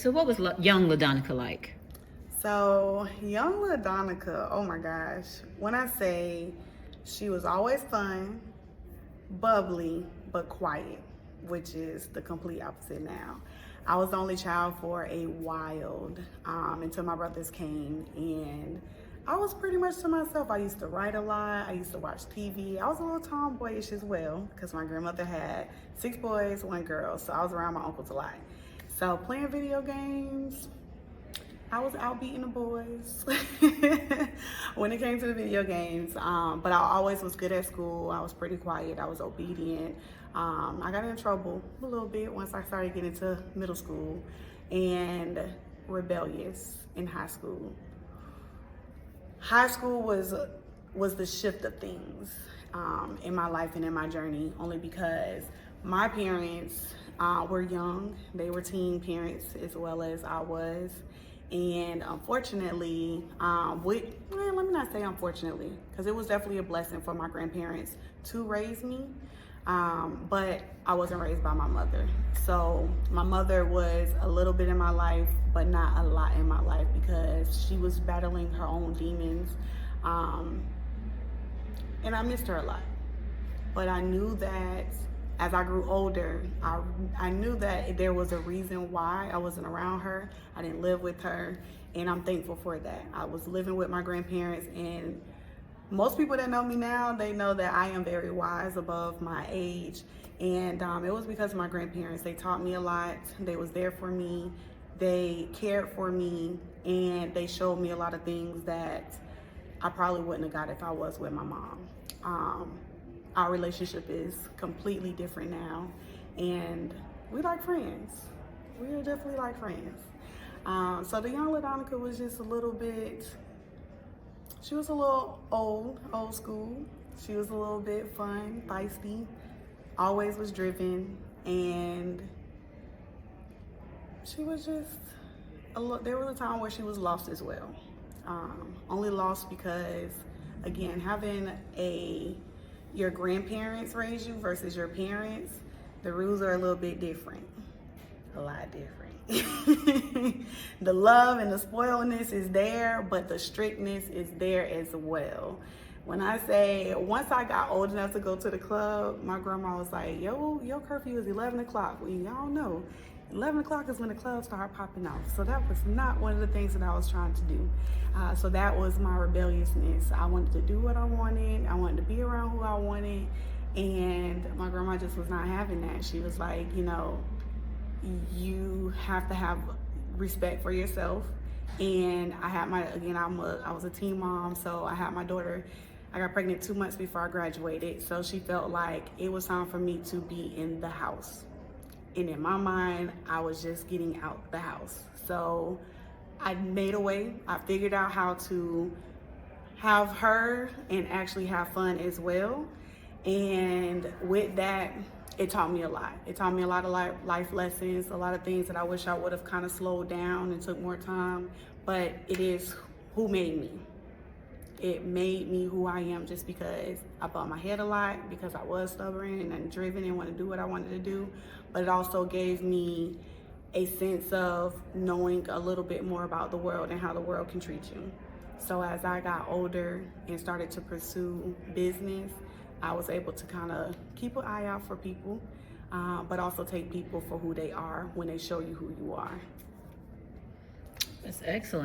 So what was young LaDonica like? So, young LaDonica, oh my gosh. When I say she was always fun, bubbly, but quiet, which is the complete opposite now. I was the only child for a while until my brothers came, and I was pretty much to myself. I used to write a lot. I used to watch TV. I was a little tomboyish as well because my grandmother had 6 boys, 1 girl, so I was around my uncles a lot. So playing video games, I was out beating the boys when it came to the video games. But I always was good at school. I was pretty quiet. I was obedient. I got in trouble a little bit once I started getting to middle school, and rebellious in high school. High school was the shift of things in my life and in my journey, only because my parents were young. They were teen parents as well as I was. And unfortunately, let me not say unfortunately, because it was definitely a blessing for my grandparents to raise me, but I wasn't raised by my mother. So my mother was a little bit in my life, but not a lot in my life because she was battling her own demons, and I missed her a lot. But I knew that as I grew older, I knew that there was a reason why I wasn't around her. I didn't live with her, and I'm thankful for that. I was living with my grandparents, and most people that know me now, they know that I am very wise above my age. And it was because of my grandparents. They taught me a lot. They was there for me. They cared for me, and they showed me a lot of things that I probably wouldn't have got if I was with my mom. Our relationship is completely different now, and we like friends. We are definitely like friends. So the young LaDonica was just a little bit, she was a little old school. She was a little bit fun, feisty, always was driven, and she was just, there was a time where she was lost as well. Only lost because, again, having your grandparents raise you versus your parents, the rules are a little bit different, a lot different. The love and the spoiledness is there, but the strictness is there as well. When I say, once I got old enough to go to the club, my grandma was like, your curfew is 11 o'clock. Well, y'all know, 11 o'clock is when the clubs start popping off. So that was not one of the things that I was trying to do. So that was my rebelliousness. I wanted to do what I wanted. I wanted to be around who I wanted. And my grandma just was not having that. She was like, you have to have respect for yourself. And I had I was a teen mom, so I had my daughter. I got pregnant 2 months before I graduated. So she felt like it was time for me to be in the house. And in my mind, I was just getting out the house. So I made a way. I figured out how to have her and actually have fun as well. And with that, it taught me a lot. It taught me a lot of life lessons, a lot of things that I wish I would have kind of slowed down and took more time. But it is who made me. It made me who I am just because I bumped my head a lot, because I was stubborn and driven and wanted to do what I wanted to do. But it also gave me a sense of knowing a little bit more about the world and how the world can treat you. So as I got older and started to pursue business, I was able to kind of keep an eye out for people, but also take people for who they are when they show you who you are. That's excellent.